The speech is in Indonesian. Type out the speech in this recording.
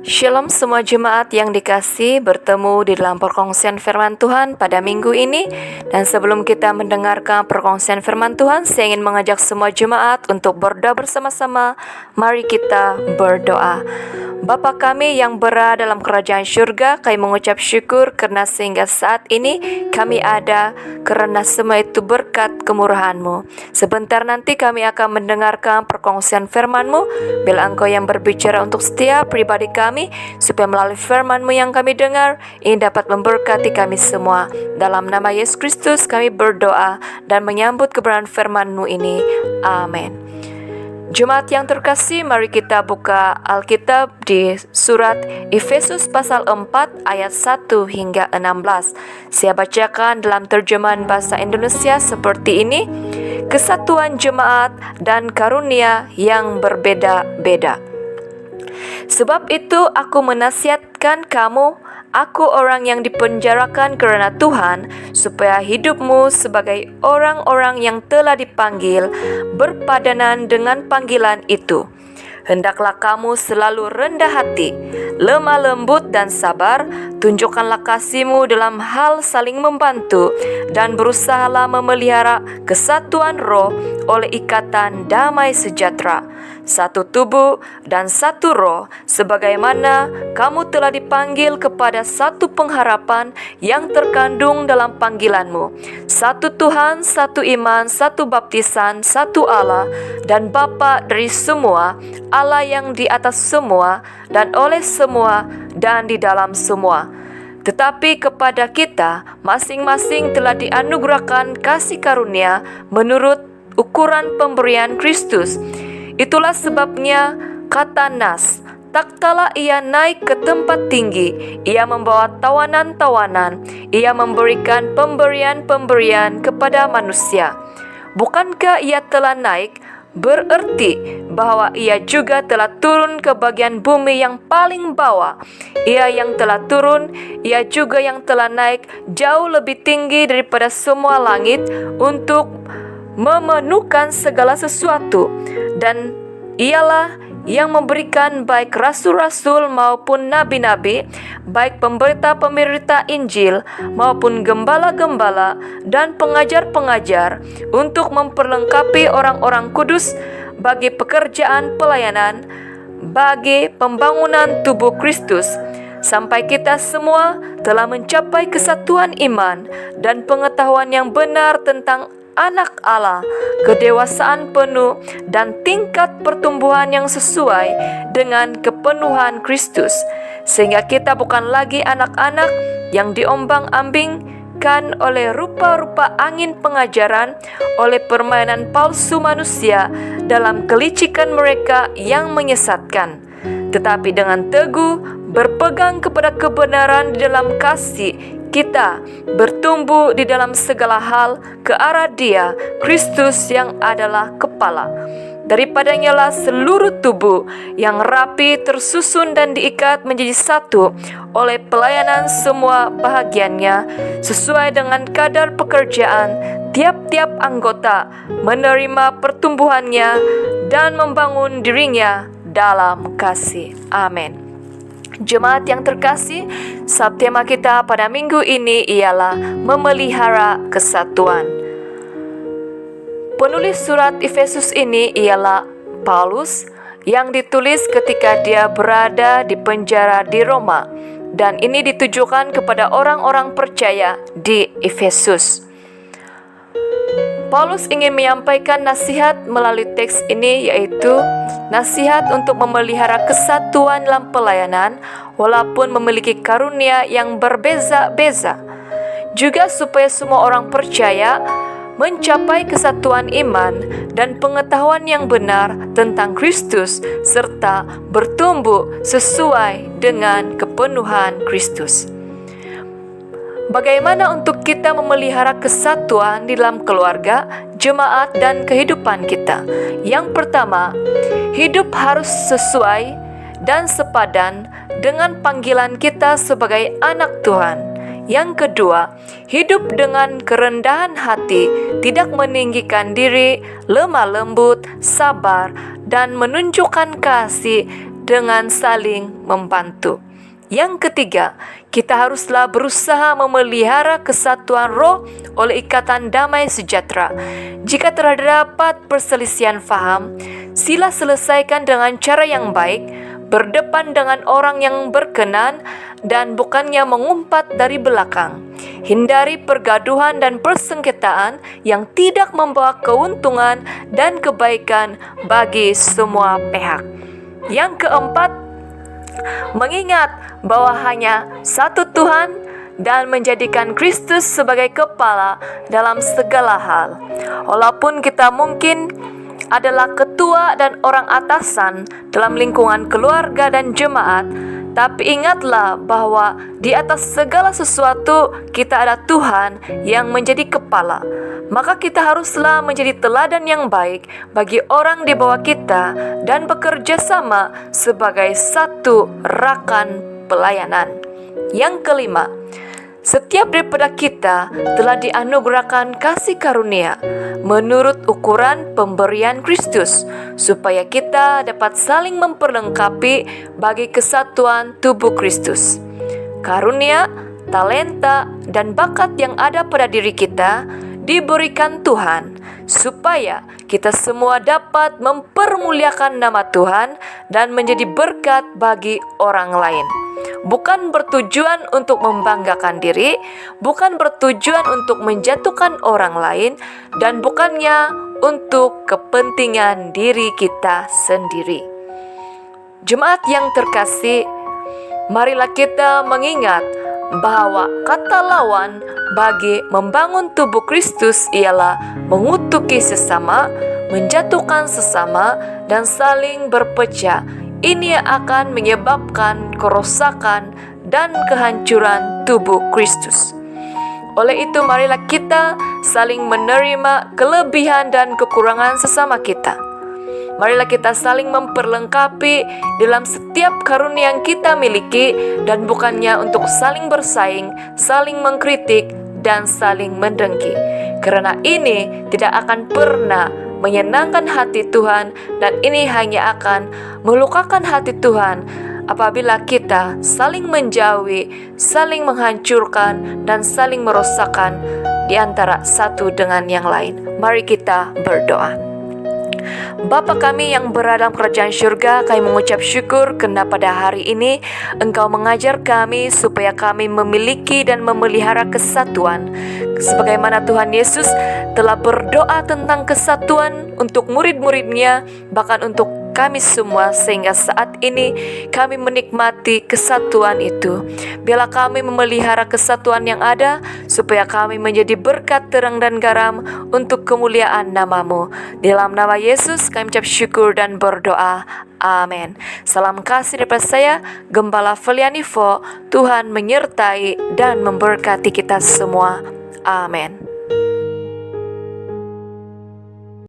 Shalom semua jemaat yang dikasihi, bertemu di dalam perkongsian firman Tuhan pada minggu ini. Dan sebelum kita mendengarkan perkongsian firman Tuhan, saya ingin mengajak semua jemaat untuk berdoa bersama-sama. Mari kita berdoa. Bapa kami yang berada dalam kerajaan surga, kami mengucap syukur karena sehingga saat ini kami ada, karena semua itu berkat kemurahan-Mu. Sebentar nanti kami akan mendengarkan perkongsian firman-Mu. Bila Engkau yang berbicara untuk setiap pribadi kami, supaya melalui firman-Mu yang kami dengar, ini dapat memberkati kami semua. Dalam nama Yesus Kristus kami berdoa dan menyambut kebenaran firman-Mu ini. Amin. Jemaat yang terkasih, mari kita buka Alkitab di surat Efesus pasal 4 ayat 1 hingga 16. Saya bacakan dalam terjemahan bahasa Indonesia seperti ini. Kesatuan jemaat dan karunia yang berbeda-beda. Sebab itu aku menasihatkan kamu, aku orang yang dipenjarakan karena Tuhan, supaya hidupmu sebagai orang-orang yang telah dipanggil berpadanan dengan panggilan itu. Hendaklah kamu selalu rendah hati, lemah lembut dan sabar. Tunjukkanlah kasihmu dalam hal saling membantu, dan berusahalah memelihara kesatuan roh oleh ikatan damai sejahtera. Satu tubuh dan satu roh, sebagaimana kamu telah dipanggil kepada satu pengharapan yang terkandung dalam panggilanmu. Satu Tuhan, satu iman, satu baptisan, satu Allah dan Bapa dari semua, Allah yang di atas semua dan oleh semua dan di dalam semua. Tetapi kepada kita masing-masing telah dianugerahkan kasih karunia menurut ukuran pemberian Kristus. Itulah sebabnya kata Nas, tak kala ia naik ke tempat tinggi, ia membawa tawanan-tawanan, ia memberikan pemberian-pemberian kepada manusia. Bukankah ia telah naik? Bererti bahwa ia juga telah turun ke bagian bumi yang paling bawah. Ia yang telah turun, ia juga yang telah naik jauh lebih tinggi daripada semua langit untuk memenuhkan segala sesuatu. Dan ialah yang memberikan baik rasul-rasul maupun nabi-nabi, baik pemberita-pemberita Injil maupun gembala-gembala dan pengajar-pengajar, untuk memperlengkapi orang-orang kudus bagi pekerjaan pelayanan, bagi pembangunan tubuh Kristus, sampai kita semua telah mencapai kesatuan iman dan pengetahuan yang benar tentang Anak Allah, kedewasaan penuh dan tingkat pertumbuhan yang sesuai dengan kepenuhan Kristus, sehingga kita bukan lagi anak-anak yang diombang-ambingkan oleh rupa-rupa angin pengajaran, oleh permainan palsu manusia dalam kelicikan mereka yang menyesatkan, tetapi dengan teguh berpegang kepada kebenaran di dalam kasih, kita bertumbuh di dalam segala hal ke arah Dia, Kristus yang adalah kepala. Daripadanya lah seluruh tubuh yang rapi tersusun dan diikat menjadi satu oleh pelayanan semua bahagiannya, sesuai dengan kadar pekerjaan tiap-tiap anggota, menerima pertumbuhannya dan membangun dirinya dalam kasih. Amin. Jemaat yang terkasih, subtema kita pada minggu ini ialah memelihara kesatuan. Penulis surat Efesus ini ialah Paulus, yang ditulis ketika dia berada di penjara di Roma, dan ini ditujukan kepada orang-orang percaya di Efesus. Paulus ingin menyampaikan nasihat melalui teks ini, yaitu nasihat untuk memelihara kesatuan dalam pelayanan walaupun memiliki karunia yang berbeza-beza. Juga supaya semua orang percaya mencapai kesatuan iman dan pengetahuan yang benar tentang Kristus serta bertumbuh sesuai dengan kepenuhan Kristus. Bagaimana untuk kita memelihara kesatuan di dalam keluarga, jemaat, dan kehidupan kita? Yang pertama, hidup harus sesuai dan sepadan dengan panggilan kita sebagai anak Tuhan. Yang kedua, hidup dengan kerendahan hati, tidak meninggikan diri, lemah lembut, sabar, dan menunjukkan kasih dengan saling membantu. Yang ketiga, kita haruslah berusaha memelihara kesatuan roh oleh ikatan damai sejahtera. Jika terdapat perselisihan faham, sila selesaikan dengan cara yang baik, berdepan dengan orang yang berkenan, dan bukannya mengumpat dari belakang. Hindari pergaduhan dan persengketaan yang tidak membawa keuntungan dan kebaikan bagi semua pihak. Yang keempat, mengingat bahwa hanya satu Tuhan dan menjadikan Kristus sebagai kepala dalam segala hal. Walaupun kita mungkin adalah ketua dan orang atasan dalam lingkungan keluarga dan jemaat, tapi ingatlah bahwa di atas segala sesuatu kita ada Tuhan yang menjadi kepala. Maka kita haruslah menjadi teladan yang baik bagi orang di bawah kita dan bekerja sama sebagai satu rakan pelayanan. Yang kelima, setiap daripada kita telah dianugerahkan kasih karunia menurut ukuran pemberian Kristus, supaya kita dapat saling memperlengkapi bagi kesatuan tubuh Kristus. Karunia, talenta, dan bakat yang ada pada diri kita diberikan Tuhan, supaya kita semua dapat mempermuliakan nama Tuhan dan menjadi berkat bagi orang lain. Bukan bertujuan untuk membanggakan diri, bukan bertujuan untuk menjatuhkan orang lain, dan bukannya untuk kepentingan diri kita sendiri. Jemaat yang terkasih, marilah kita mengingat bahwa kata lawan bagi membangun tubuh Kristus ialah mengutuki sesama, menjatuhkan sesama, dan saling berpecah. Ini akan menyebabkan kerosakan dan kehancuran tubuh Kristus. Oleh itu, marilah kita saling menerima kelebihan dan kekurangan sesama kita. Marilah kita saling memperlengkapi dalam setiap karunia yang kita miliki, dan bukannya untuk saling bersaing, saling mengkritik, dan saling mendengki. Karena ini tidak akan pernah menyenangkan hati Tuhan, dan ini hanya akan melukakan hati Tuhan apabila kita saling menjauhi, saling menghancurkan, dan saling merosakkan di antara satu dengan yang lain. Mari kita berdoa. Bapa kami yang berada dalam kerajaan syurga, kami mengucap syukur karena pada hari ini Engkau mengajar kami supaya kami memiliki dan memelihara kesatuan. Sebagaimana Tuhan Yesus telah berdoa tentang kesatuan untuk murid-muridnya, bahkan untuk kami semua, sehingga saat ini kami menikmati kesatuan itu. Biarlah kami memelihara kesatuan yang ada, supaya kami menjadi berkat terang dan garam untuk kemuliaan nama-Mu. Dalam nama Yesus kami ucap syukur dan berdoa. Amin. Salam kasih daripada saya, Gembala Felianivo. Tuhan menyertai dan memberkati kita semua. Amin.